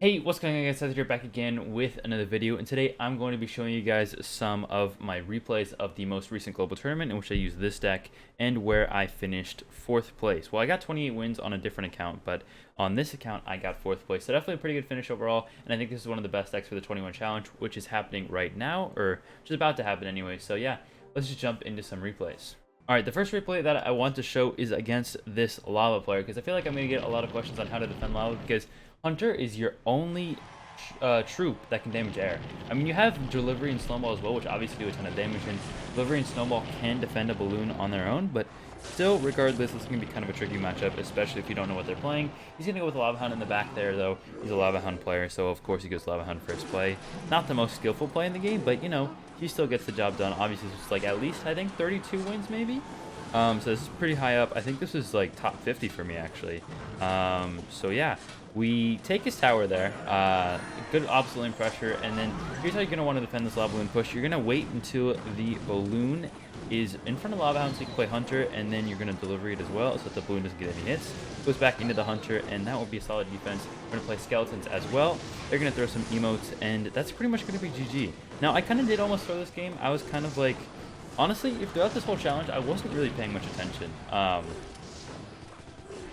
Hey, what's going on guys? Seth here back again with another video, and today I'm going to be showing you guys some of my replays of the most recent global tournament in which I used this deck and where I finished 4th place. Well, I got 28 wins on a different account, but on this account I got 4th place, so definitely a pretty good finish overall, and I think this is one of the best decks for the 21 challenge, which is happening right now, or just about to happen anyway. So yeah, let's just jump into some replays. Alright, the first replay that I want to show is against this Lava player, because I feel like I'm going to get a lot of questions on how to defend Lava, because Hunter is your only troop that can damage air. I mean, you have Delivery and Snowball as well, which obviously do a ton of damage, and Delivery and Snowball can defend a balloon on their own, but still, regardless, this is going to be kind of a tricky matchup, especially if you don't know what they're playing. He's going to go with Lava Hound in the back there, though. He's a Lava Hound player, so of course he goes Lava Hound first play. Not the most skillful play in the game, but, you know, he still gets the job done. Obviously, it's like at least, I think, 32 wins, maybe? So this is pretty high up. I think this is like top 50 for me, actually. So yeah, we take his tower there. Good obstacle pressure, and then here's how you're going to want to defend this lava balloon push. You're going to wait until the balloon is in front of Lava Hound so you can play Hunter, and then you're going to deliver it as well so that the balloon doesn't get any hits. Goes back into the Hunter, and that will be a solid defense. We're going to play Skeletons as well. They're going to throw some emotes, and that's pretty much going to be GG. Now, I kind of did almost throw this game. I was kind of like... Honestly, if throughout this whole challenge, I wasn't really paying much attention. I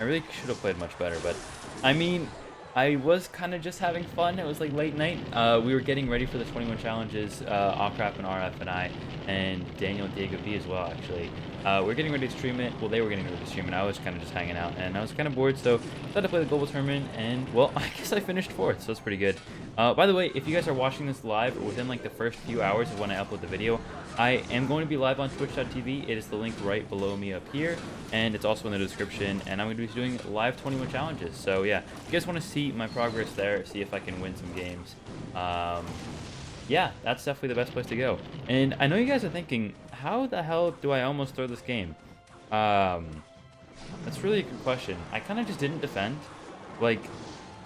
really should have played much better, but I mean, I was kind of just having fun. It was like late night. We were getting ready for the 21 challenges, Ocrap and RF and I, and Daniel and Diego B as well, actually. We're getting ready to stream it. Well, they were getting ready to stream it. I was kind of just hanging out, and I was kind of bored, so I decided to play the global tournament, and, well, I guess I finished 4th, so that's pretty good. By the way, if you guys are watching this live within, like, the first few hours of when I upload the video, I am going to be live on twitch.tv. It is the link right below me up here, and it's also in the description, and I'm going to be doing live 21 challenges. So, yeah, if you guys want to see my progress there, see if I can win some games, yeah, that's definitely the best place to go. And I know you guys are thinking, how the hell do I almost throw this game? That's really a good question. I kind of just didn't defend. Like,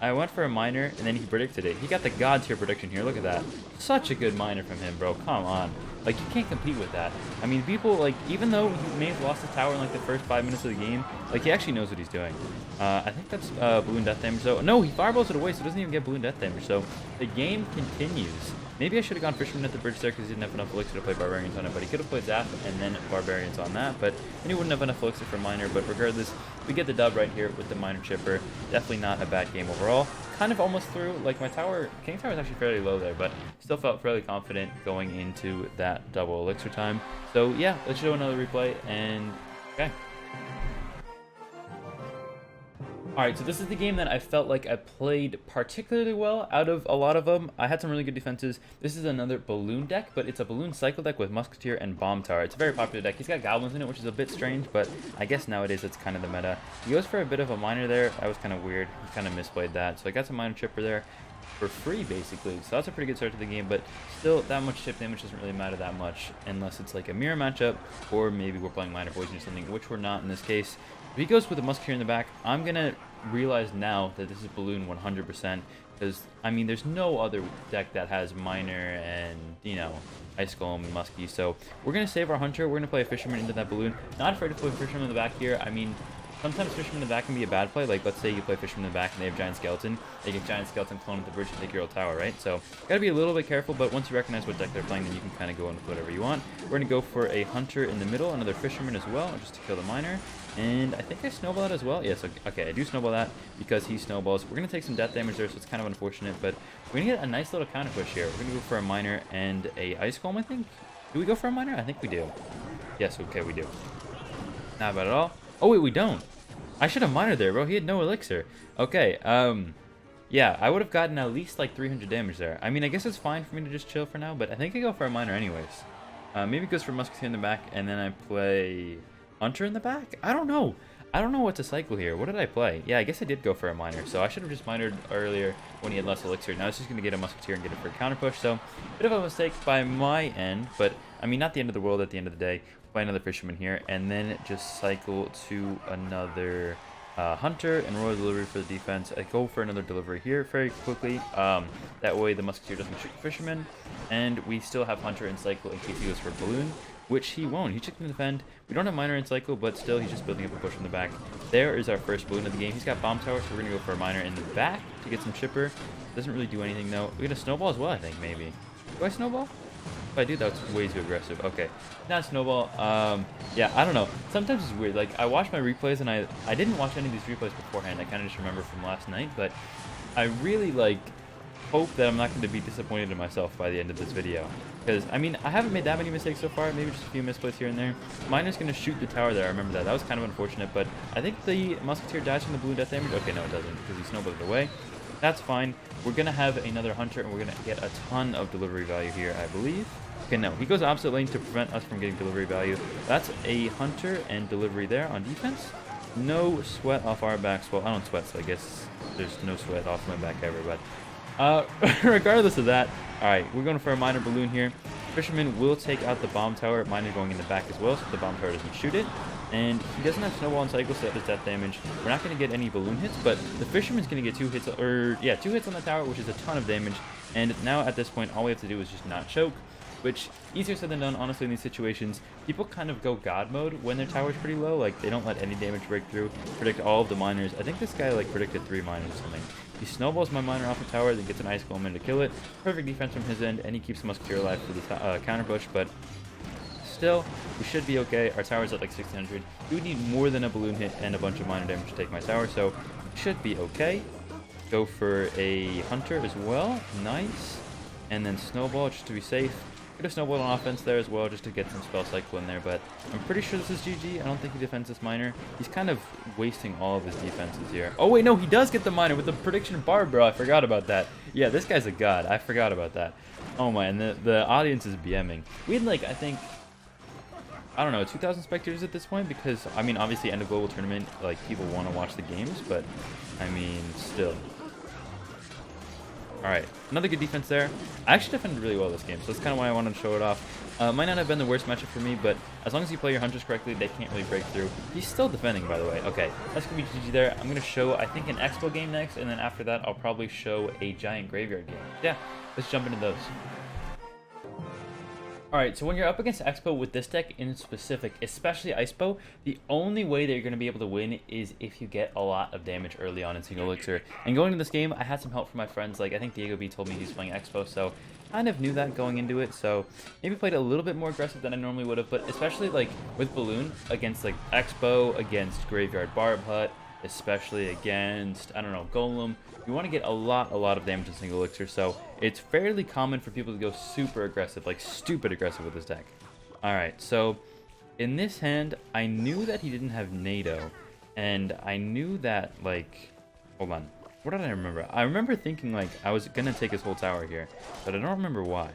I went for a miner, and then he predicted it. He got the god tier prediction here. Look at that. Such a good miner from him, bro. Come on. Like, you can't compete with that. I mean, people, like, even though he may have lost his tower in, like, the first 5 minutes of the game, like, he actually knows what he's doing. I think that's balloon death damage, though. No, he fireballs it away, so it doesn't even get balloon death damage. So, the game continues. Maybe I should have gone Fisherman at the bridge there because he didn't have enough elixir to play Barbarians on it, but he could have played Zap and then Barbarians on that, but then he wouldn't have enough elixir for Miner. But regardless, we get the dub right here with the Miner Chipper. Definitely not a bad game overall. Kind of almost through, like, my tower, King Tower is actually fairly low there, but still felt fairly confident going into that double elixir time. So yeah, let's show another replay, and okay. Alright, so this is the game that I felt like I played particularly well out of a lot of them. I had some really good defenses. This is another balloon deck, but it's a balloon cycle deck with Musketeer and Bomb Tower. It's a very popular deck. He's got goblins in it, which is a bit strange, but I guess nowadays it's kind of the meta. He goes for a bit of a miner there. That was kind of weird. He kind of misplayed that. So I got some miner chipper there for free, basically. So that's a pretty good start to the game, but still, that much chip damage doesn't really matter that much unless it's like a mirror matchup, or maybe we're playing Miner Poison or something, which we're not in this case. If he goes with a Musketeer in the back, I'm going to realize now that this is Balloon 100%, because, I mean, there's no other deck that has Miner and, you know, Ice Golem and Muskie, so we're going to save our Hunter. We're going to play a Fisherman into that Balloon. Not afraid to play Fisherman in the back here. I mean, sometimes Fisherman in the back can be a bad play. Like, let's say you play Fisherman in the back and they have Giant Skeleton. They get Giant Skeleton clone at the bridge and take your old tower, right? So, gotta be a little bit careful, but once you recognize what deck they're playing, then you can kind of go in with whatever you want. We're gonna go for a Hunter in the middle, another Fisherman as well, just to kill the Miner. And I think I snowball that as well. Yes, okay, I do snowball that because he snowballs. We're gonna take some death damage there, so it's kind of unfortunate, but we're gonna get a nice little counter push here. We're gonna go for a Miner and a Ice Golem, I think. Do we go for a Miner? I think we do. Yes, okay, we do. Not bad at all. Oh, wait, we don't. I should have minored there, bro. He had no elixir. Okay, yeah, I would have gotten at least like 300 damage there. I mean, I guess it's fine for me to just chill for now, but I think I go for a miner anyways. Maybe it goes for Musketeer in the back, and then I play Hunter in the back? I don't know. I don't know what to cycle here. What did I play? Yeah, I guess I did go for a miner, so I should have just minored earlier when he had less elixir. Now it's just going to get a Musketeer and get it for a counter push, so bit of a mistake by my end, but I mean, not the end of the world at the end of the day. Play another Fisherman here, and then just cycle to another Hunter and Royal Delivery for the defense. I go for another delivery here very quickly. That way the Musketeer doesn't shoot the Fisherman, and we still have Hunter in cycle in case he goes for Balloon. which he won't. He's just going to defend. We don't have miner in cycle, but still, he's just building up a push in the back. There is our first balloon of the game. He's got bomb tower, so we're going to go for a miner in the back to get some chipper. Doesn't really do anything, though. We're going to snowball as well, I think, maybe. Do I snowball? If I do, that's way too aggressive. Okay, not snowball. Yeah, I don't know. Sometimes it's weird. Like, I watch my replays, and I didn't watch any of these replays beforehand. I kind of just remember from last night, but I really, like, hope that I'm not going to be disappointed in myself by the end of this video. Because, I mean, I haven't made that many mistakes so far. Maybe just a few misplays here and there. Miner's going to shoot the tower there. I remember that. That was kind of unfortunate, but I think the Musketeer dies from the balloon death damage. Okay, no, it doesn't, because he snowballed it away. That's fine. We're going to have another hunter, and we're going to get a ton of delivery value here, I believe. Okay, no, he goes opposite lane to prevent us from getting delivery value. That's a hunter and delivery there on defense. No sweat off our backs. Well, I don't sweat, so I guess there's no sweat off my back ever, but regardless of that, all right, we're going for a miner balloon here. Fisherman will take out the bomb tower. Miner going in the back as well, so the bomb tower doesn't shoot it. And he doesn't have snowball and cycle, so that does death damage. We're not going to get any balloon hits, but the fisherman's going to get 2 hits, or yeah, 2 hits on the tower, which is a ton of damage. And now at this point, all we have to do is just not choke, which easier said than done, honestly, in these situations. People kind of go god mode when their tower's pretty low. Like, they don't let any damage break through, predict all of the miners. I think this guy, like, predicted 3 miners or something. He snowballs my miner off the tower, then gets an ice golem in to kill it. Perfect defense from his end, and he keeps the musketeer alive for the counter push, but still, we should be okay. Our tower's at like 1600. We would need more than a balloon hit and a bunch of miner damage to take my tower, so we should be okay. Go for a hunter as well. Nice. And then snowball just to be safe. Could have snowballed on offense there as well just to get some spell cycle in there, but I'm pretty sure this is GG. I don't think he defends this miner. He's kind of wasting all of his defenses here. Oh wait, no, he does get the miner with the prediction bar, bro. I forgot about that. Yeah, this guy's a god. I forgot about that. Oh my, and the audience is BMing. We had like, I think, I don't know, 2,000 spectators at this point, because, I mean, obviously end of global tournament, like, people want to watch the games, but, I mean, still. Alright, another good defense there. I actually defended really well this game, so that's kind of why I wanted to show it off. Might not have been the worst matchup for me, but as long as you play your hunters correctly, they can't really break through. He's still defending, by the way. Okay, that's going to be GG there. I'm going to show, I think, an Expo game next, and then after that, I'll probably show a Giant Graveyard game. Yeah, let's jump into those. Alright, so when you're up against Expo with this deck in specific, especially Icepo, the only way that you're going to be able to win is if you get a lot of damage early on in single elixir. And going into this game, I had some help from my friends. Like, I think Diego B told me he's playing Expo, so kind of knew that going into it. So maybe played a little bit more aggressive than I normally would have, but especially like with Balloon against like Expo, against Graveyard Barb Hut, especially against, I don't know, Golem. You want to get a lot of damage in single elixir, so it's fairly common for people to go super aggressive, like stupid aggressive with this deck. Alright, so in this hand, I knew that he didn't have NATO, and I knew that, like, hold on, what did I remember? I remember thinking, like, I was going to take his whole tower here, but I don't remember why.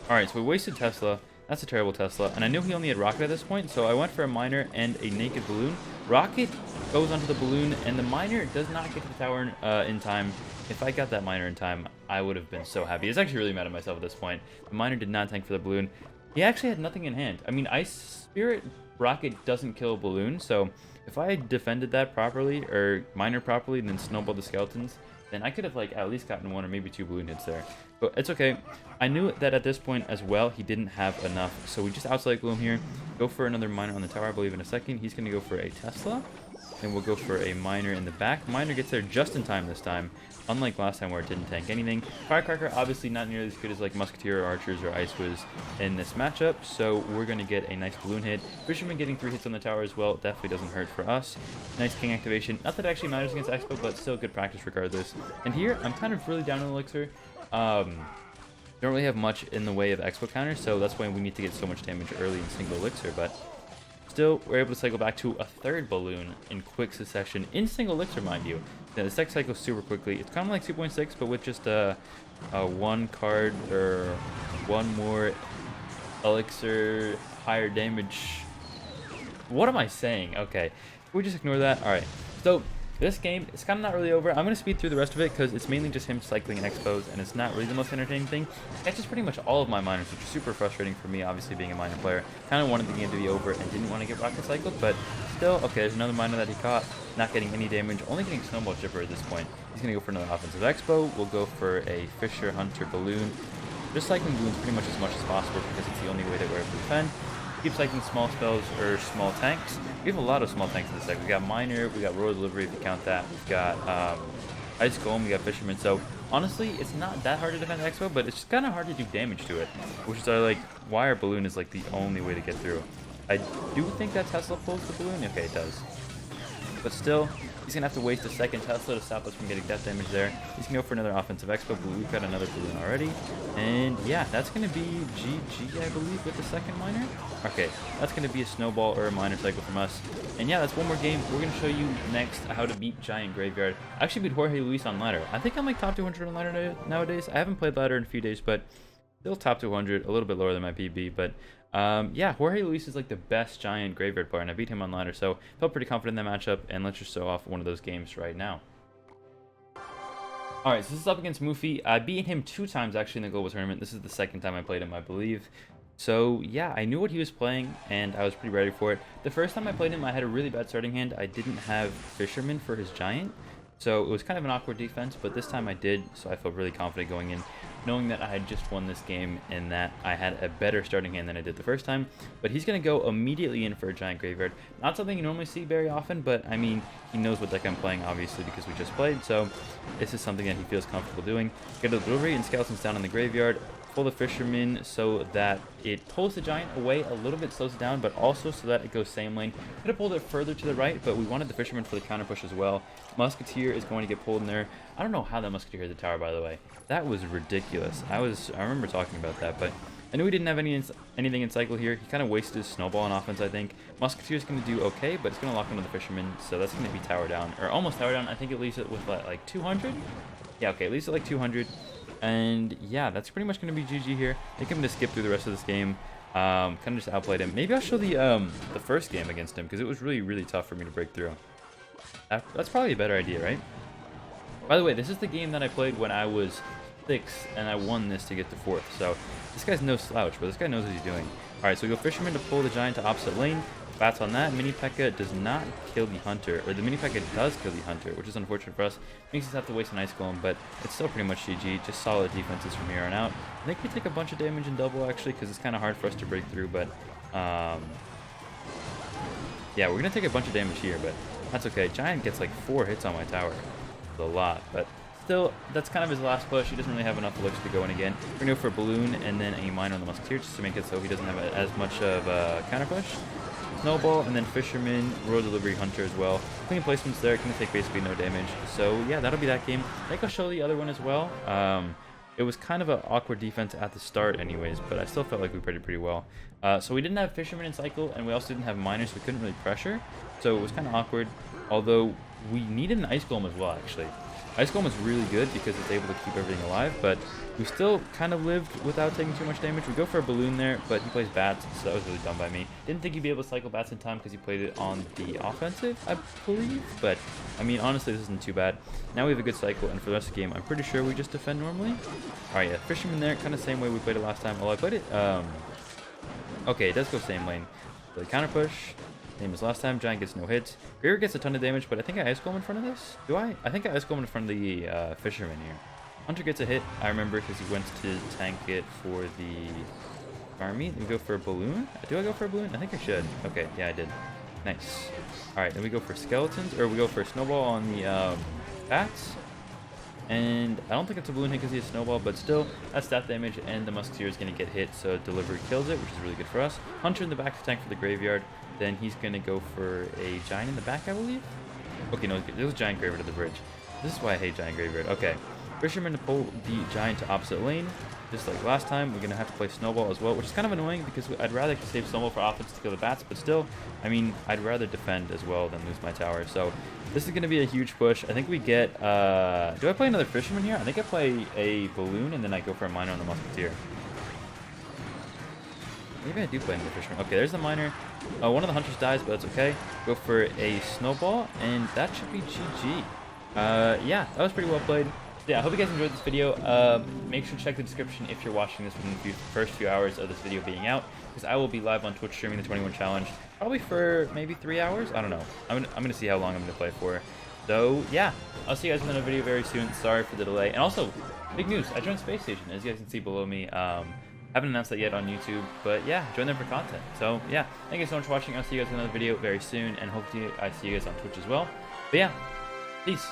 Alright, so we wasted Tesla. That's a terrible Tesla, and I knew he only had Rocket at this point, so I went for a miner and a naked balloon. Rocket goes onto the balloon, and the miner does not get to the tower in time. If I got that miner in time, I would have been so happy. I was actually really mad at myself at this point. The miner did not tank for the balloon. He actually had nothing in hand. I mean, Ice Spirit Rocket doesn't kill a balloon, so if I had defended that properly, or miner properly, and then snowballed the skeletons, then I could have like at least gotten 1 or maybe 2 balloon hits there. But it's okay. I knew that at this point as well, he didn't have enough. So we just outcycle him here. Go for another miner on the tower, I believe, in a second. He's going to go for a Tesla. Then we'll go for a miner in the back. Miner gets there just in time this time, unlike last time where it didn't tank anything. Firecracker, obviously not nearly as good as like Musketeer or Archers or Ice Wiz in this matchup, so we're going to get a nice balloon hit. Fisherman getting 3 hits on the tower as well definitely doesn't hurt for us. Nice King activation. Not that it actually matters against Expo, but still good practice regardless. And here, I'm kind of really down on Elixir. Don't really have much in the way of Expo counters, so that's why we need to get so much damage early in single Elixir, but still, we're able to cycle back to a 3rd balloon in quick succession, in single elixir, mind you. Now, this deck cycles super quickly. It's kind of like 2.6, but with just a 1 card or 1 more elixir, higher damage. What am I saying? Okay, we just ignore that. All right, so this game, it's kind of not really over. I'm going to speed through the rest of it because it's mainly just him cycling Expos, and it's not really the most entertaining thing. It's just pretty much all of my miners, which is super frustrating for me, obviously being a miner player. Kind of wanted the game to be over and didn't want to get rocket cycled, but still, okay, there's another miner that he caught, not getting any damage, only getting Snowball Chipper at this point. He's going to go for another offensive Expo. We'll go for a Fisher Hunter Balloon. just cycling balloons pretty much as much as possible because it's the only way that we're able to defend. Keep cycling small spells or small tanks. We have a lot of small tanks in this deck. We got Miner, we got Royal Delivery if you count that. We've got Ice Golem, we got Fisherman. So honestly, it's not that hard to defend Expo, but it's just kind of hard to do damage to it, which is like why our balloon is like the only way to get through. I do think that Tesla pulls the balloon. Okay, it does. But still, he's going to have to waste a second Tesla to stop us from getting death damage there. He's going to go for another offensive Expo. We've got another balloon already. And yeah, that's going to be GG, I believe, with the second miner. Okay, that's going to be a snowball or a miner cycle from us. And yeah, that's one more game. We're going to show you next how to beat Giant Graveyard. I actually beat Jorge Luis on ladder. I think I'm like top 200 on ladder nowadays. I haven't played ladder in a few days, but still top 200, a little bit lower than my PB, but yeah, Jorge Luis is like the best Giant Graveyard player, and I beat him on ladder, so felt pretty confident in that matchup, and let's just show off one of those games right now. Alright, so this is up against Mufi. I beat him 2 times actually in the global tournament. This is the second time I played him, I believe. So yeah, I knew what he was playing, and I was pretty ready for it. The first time I played him, I had a really bad starting hand. I didn't have Fisherman for his Giant, so it was kind of an awkward defense, but this time I did, so I felt really confident going in, knowing that I had just won this game and that I had a better starting hand than I did the first time. But he's going to go immediately in for a Giant Graveyard. Not something you normally see very often, but I mean, he knows what deck I'm playing, obviously, because we just played, so this is something that he feels comfortable doing. Get a delivery and Skeletons down in the graveyard. Pull the Fisherman so that it pulls the Giant away a little bit, slows it down, but also so that it goes same lane. Could have pulled it further to the right, but we wanted the Fisherman for the counter push as well. Musketeer is going to get pulled in there. I don't know how that Musketeer hit the tower, by the way. That was ridiculous. I remember talking about that, but I knew he didn't have anything in cycle here. He kind of wasted his snowball on offense, I think. Musketeer is going to do okay, but it's going to lock onto the Fisherman, so that's going to be tower down, or almost tower down. I think it leaves it with like 200. Yeah, okay, it leaves it like 200. And yeah, that's pretty much going to be GG here. I think I'm going to skip through the rest of this game. Kind of just outplayed him. Maybe I'll show the first game against him, because it was really, really tough for me to break through. That's probably a better idea, right? By the way, this is the game that I played when I was 6, and I won this to get to 4th. So this guy's no slouch, but this guy knows what he's doing. Alright, so we go Fisherman to pull the Giant to opposite lane. Bats on that. Mini P.E.K.K.A. does not kill the Hunter, or the Mini P.E.K.K.A. does kill the Hunter, which is unfortunate for us. Makes us have to waste an Ice Golem, but it's still pretty much GG. Just solid defenses from here on out. I think we take a bunch of damage in double, actually, because it's kind of hard for us to break through, but yeah, we're going to take a bunch of damage here, but that's okay. Giant gets like 4 hits on my tower. It's a lot, but still, that's kind of his last push. He doesn't really have enough elixir to go in again. We're going to go for a balloon and then a miner on the Musketeer just to make it so he doesn't have as much of a counter push. Snowball, and then Fisherman, Royal Delivery, Hunter as well. Clean placements there, going to take basically no damage. So yeah, that'll be that game. I think I'll show the other one as well. It was kind of an awkward defense at the start anyways, but I still felt like we played pretty well. So we didn't have Fisherman in cycle, and we also didn't have miners, so we couldn't really pressure. So it was kind of awkward, although we needed an Ice Golem as well, actually. Ice Golem is really good because it's able to keep everything alive, but we still kind of lived without taking too much damage. We go for a balloon there, but he plays bats, so that was really dumb by me. Didn't think he'd be able to cycle bats in time because he played it on the offensive, I believe, but I mean, honestly, this isn't too bad. Now we have a good cycle, and for the rest of the game, I'm pretty sure we just defend normally. Alright, yeah, Fisherman there, kind of same way we played it last time, although I played it, okay, it does go same lane. The counter push. Same as last time. Giant gets no hits. Graveyard gets a ton of damage, but I think I Ice Golem in front of this. Do I? I think I Ice Golem in front of the Fisherman here. Hunter gets a hit, I remember, because he went to tank it for the army. Then we go for a balloon. Do I go for a balloon? I think I should. Okay, yeah, I did. Nice. Alright, then we go for skeletons, or we go for a snowball on the bats. And I don't think it's a balloon hit because he has snowball, but still, that's stat damage, and the Musketeer is going to get hit, so delivery kills it, which is really good for us. Hunter in the back to tank for the graveyard. Then he's going to go for a Giant in the back, I believe? Okay, no, it was Giant Graveyard to the bridge. This is why I hate Giant Graveyard. Okay. Fisherman to pull the Giant to opposite lane. Just like last time, we're going to have to play Snowball as well, which is kind of annoying because I'd rather save Snowball for offense to kill the bats, but still, I mean, I'd rather defend as well than lose my tower. So this is going to be a huge push. I think we get, do I play another Fisherman here? I think I play a balloon and then I go for a miner on the Musketeer. Maybe I do play another Fisherman. Okay, there's the miner. One of the hunters dies, but that's okay. Go for a snowball, and that should be GG. Yeah, that was pretty well played. Yeah, I hope you guys enjoyed this video. Make sure to check the description if you're watching this within the first few hours of this video being out, because I will be live on Twitch streaming the 21 challenge, probably for maybe 3 hours. I don't know. I'm gonna see how long I'm gonna play for. So yeah, I'll see you guys in another video very soon. Sorry for the delay, and also big news. I joined Space Station, as you guys can see below me. Haven't announced that yet on YouTube, but yeah, join them for content. So yeah, thank you so much for watching. I'll see you guys in another video very soon, and hopefully I see you guys on Twitch as well. But yeah, peace.